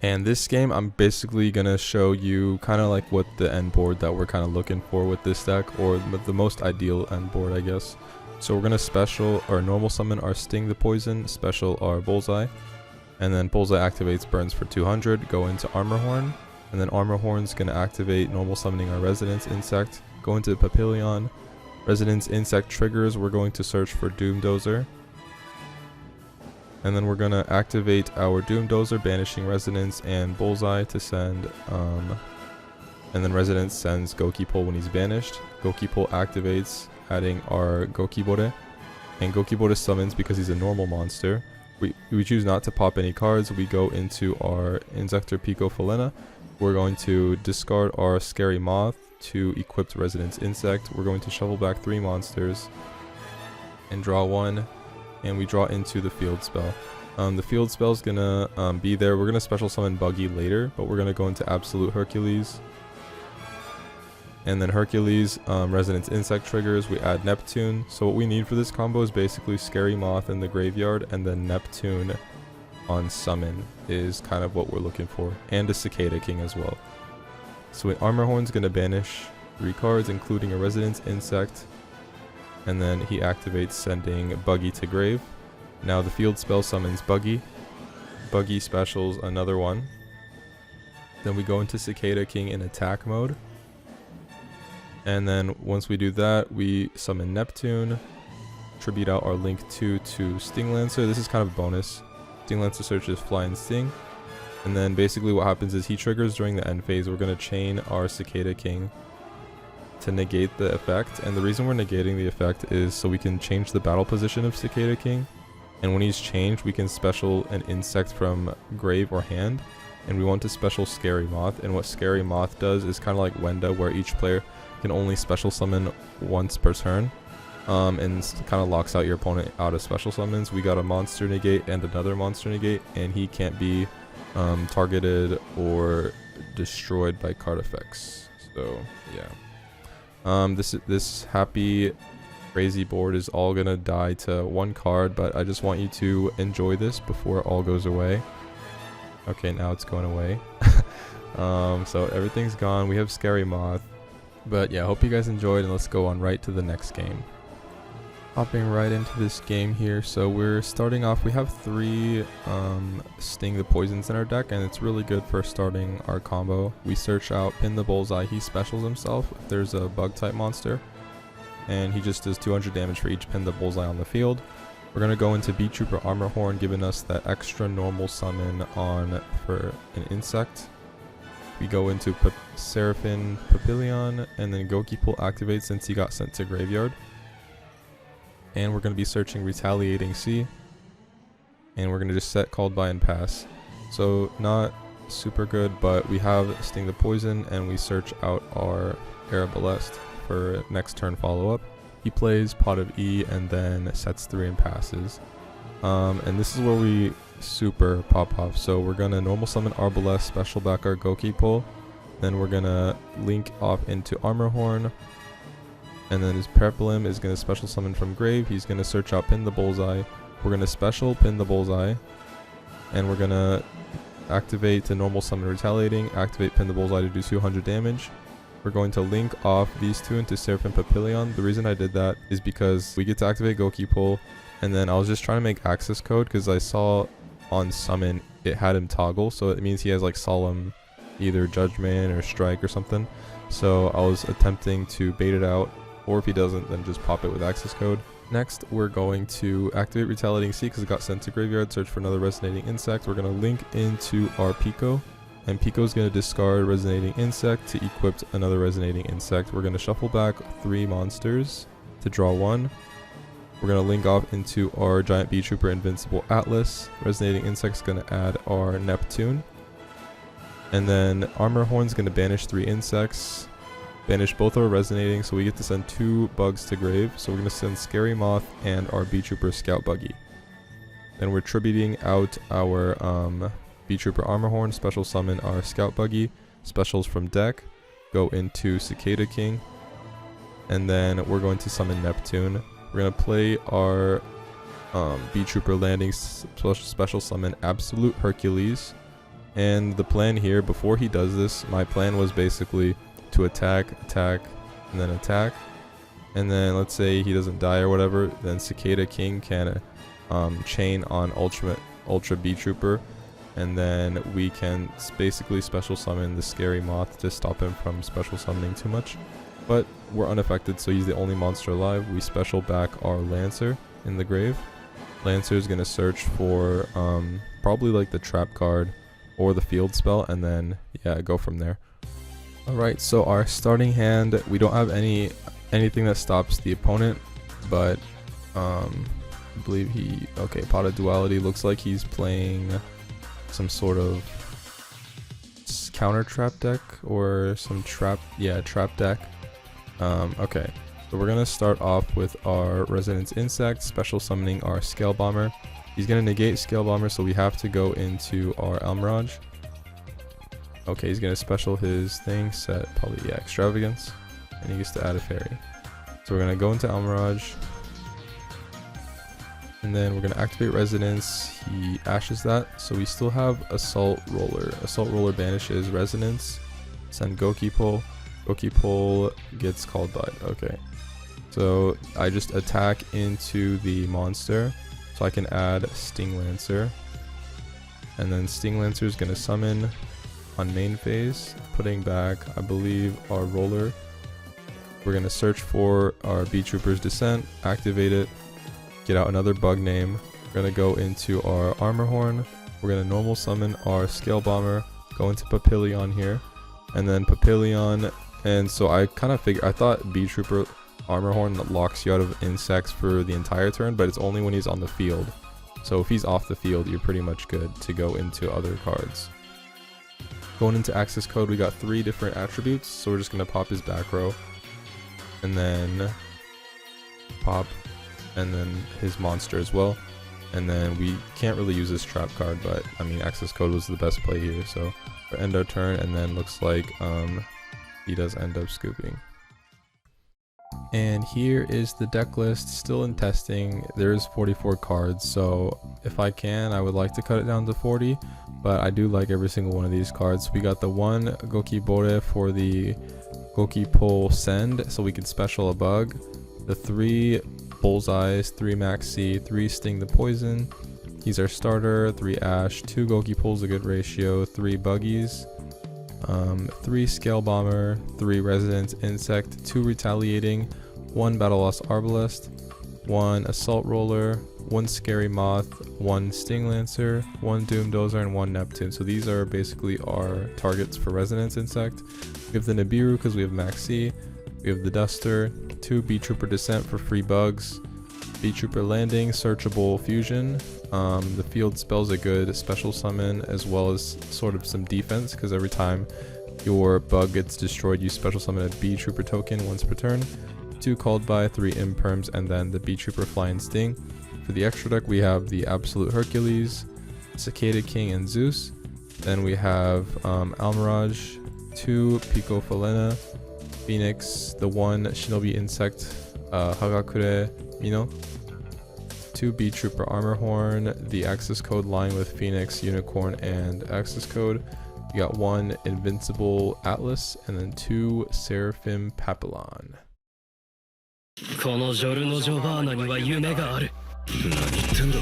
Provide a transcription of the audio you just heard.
And this game, I'm basically going to show you kind of like what the end board that we're kind of looking for with this deck, or the most ideal end board, I guess. So we're going to special or normal summon our Sting the Poison, special our Bullseye, and then Bullseye activates burns for 200, go into Armor Horn, and then Armor Horn's going to activate normal summoning our Resonance Insect, go into Papillon, Resonance Insect triggers, we're going to search for Doom Dozer. And then we're going to activate our Doom Dozer, banishing Resonance and Bullseye to send, and then Resonance sends Gokipole when he's banished. Gokipole activates, adding our Gokibore, and Gokibore summons because he's a normal monster. We choose not to pop any cards. We go into our Insector Pico Felina. We're going to discard our Scary Moth to equip Resonance Insect. We're going to shuffle back 3 monsters and draw 1. And we draw into the field spell. The field spell is gonna be there. We're gonna special summon Buggy later, but we're gonna go into Absolute Hercules. And then Hercules, Resonance Insect triggers, we add Neptune. So what we need for this combo is basically Scary Moth in the graveyard, and then Neptune on summon is kind of what we're looking for. And a Cicada King as well. So Armor Horn's gonna banish 3 cards, including a Resonance Insect. And then he activates, sending Buggy to grave. Now the field spell summons Buggy. Buggy specials another one. Then we go into Cicada King in attack mode. And then once we do that, we summon Neptune. Tribute out our Link 2 to Sting Lancer. This is kind of bonus. Sting Lancer searches Fly and Sting. And then basically what happens is he triggers during the end phase. We're going to chain our Cicada King to negate the effect, and the reason we're negating the effect is so we can change the battle position of Cicada King, and when he's changed we can special an insect from grave or hand, and we want to special Scary Moth. And what Scary Moth does is kind of like Wenda, where each player can only special summon once per turn, and kind of locks out your opponent out of special summons. We got a monster negate and another monster negate, and he can't be targeted or destroyed by card effects. So yeah. This happy crazy board is all gonna die to 1 card, but I just want you to enjoy this before it all goes away. Okay, now it's going away. So everything's gone. We have Scary Moth, but yeah, hope you guys enjoyed, and let's go on right to the next game. Hopping right into this game here. So we're starting off, we have 3 Sting the Poisons in our deck, and it's really good for starting our combo. We search out Pin the Bullseye. He specials himself if there's a bug type monster, and he just does 200 damage for each Pin the Bullseye on the field. We're going to go into Beetrooper Armor Horn, giving us that extra normal summon on for an insect. We go into Seraphim Papillon, and then Gokipole activates since he got sent to graveyard. And we're going to be searching Retaliating Sea, and we're going to just set Called By and pass. So not super good, but we have Sting the Poison, and we search out our Arbalest for next turn follow-up. He plays Pot of E and then sets 3 and passes. And this is where we super pop off. So we're going to normal summon Arbalest, special back our Gokipole, then we're going to link off into Armor Horn. And then his Peplum is going to special summon from grave. He's going to search out Pin the Bullseye. We're going to special Pin the Bullseye. And we're going to activate to normal summon Retaliating. Activate Pin the Bullseye to do 200 damage. We're going to link off these 2 into Seraphim Papillon. The reason I did that is because we get to activate Gokipole. And then I was just trying to make access code because I saw on summon it had him toggle. So it means he has like Solemn, either Judgment or Strike or something. So I was attempting to bait it out. Or if he doesn't, then just pop it with access code. Next, we're going to activate Retaliating Sea because it got sent to graveyard. Search for another Resonating Insect. We're going to link into our Pico. And Pico is going to discard Resonating Insect to equip another Resonating Insect. We're going to shuffle back 3 monsters to draw 1. We're going to link off into our Giant Beetrooper Invincible Atlas. Resonating Insect is going to add our Neptune. And then Armor Horn is going to banish 3 insects. Banish both our Resonating, so we get to send 2 bugs to grave. So we're going to send Scary Moth and our Beetrooper Scout Buggy. Then we're tributing out our Beetrooper Armor Horn, special summon our Scout Buggy. Specials from deck, go into Cicada King. And then we're going to summon Neptune. We're going to play our Beetrooper landing, special summon Absolute Hercules. And the plan here, before he does this, my plan was basically to attack, and then attack. And then let's say he doesn't die or whatever, then Cicada King can chain on Ultra Beetrooper. And then we can basically special summon the Scary Moth to stop him from special summoning too much. But we're unaffected, so he's the only monster alive. We special back our Lancer in the grave. Lancer is going to search for probably like the trap card or the field spell, and then yeah, go from there. Alright, so our starting hand, we don't have anything that stops the opponent, but I believe Pot of Duality. Looks like he's playing some sort of counter trap deck or some trap deck. Okay, so we're gonna start off with our Resonance Insect, special summoning our Scale Bomber. He's gonna negate Scale Bomber, so we have to go into our Elmirage. Okay, he's gonna special his thing, set probably Extravagance, and he gets to add a fairy. So we're gonna go into Elmirage, and then we're gonna activate Resonance. He ashes that, so we still have Assault Roller. Assault Roller banishes Resonance, send Goki Pull. Goki Pull gets called by. Okay, so I just attack into the monster, so I can add Sting Lancer, and then Sting Lancer is gonna summon on main phase, putting back I believe our roller. We're gonna search for our Beetrooper's Descent, activate it, get out another bug name. We're gonna go into our Armor Horn. We're gonna normal summon our Scale Bomber, go into Papillion here, and then Papillion. And so I kind of I thought Beetrooper Armor Horn locks you out of insects for the entire turn, but it's only when he's on the field. So if he's off the field, you're pretty much good to go into other cards. Going into access code, we got 3 different attributes, so we're just gonna pop his back row, and then pop, and then his monster as well. And then we can't really use this trap card, but I mean access code was the best play here, so we end our turn, and then looks like he does end up scooping. And here is the deck list, still in testing. There's 44 cards, so if I can, I would like to cut it down to 40, but I do like every single one of these cards. We got the 1 Goki Bore for the Goki Pull Send, so we can special a bug. The 3 Bullseyes, 3 Maxi, 3 Sting the Poison. He's our starter. 3 Ash, 2 Goki Pulls, a good ratio, 3 Buggies, 3 Scale Bomber, 3 Resonance Insect, 2 Retaliating, 1 Battle Loss Arbalest, 1 Assault Roller, 1 Scary Moth, 1 Sting Lancer, 1 Doom Dozer, and 1 Neptune. So these are basically our targets for Resonance Insect. We have the Nibiru because we have Maxi. We have the Duster, 2 Beetrooper Descent for free bugs, Beetrooper Landing, searchable fusion. The field spell's a good special summon, as well as sort of some defense, because every time your bug gets destroyed, you special summon a Beetrooper token once per turn. 2 called by, 3 imperms, and then the Beetrooper Flying Sting. For the extra deck, we have the Absolute Hercules, Cicada King, and Zeus. Then we have Almirage, 2 Pico Falena, Phoenix, the 1 Shinobi Insect, Hagakure Mino, 2 Beetrooper Armor Horn, the access code line with Phoenix, Unicorn, and access code. You got 1 Invincible Atlas, and then 2 Seraphim Papillon. このジョルノ・ジョバーナには夢がある。何言ってんだ。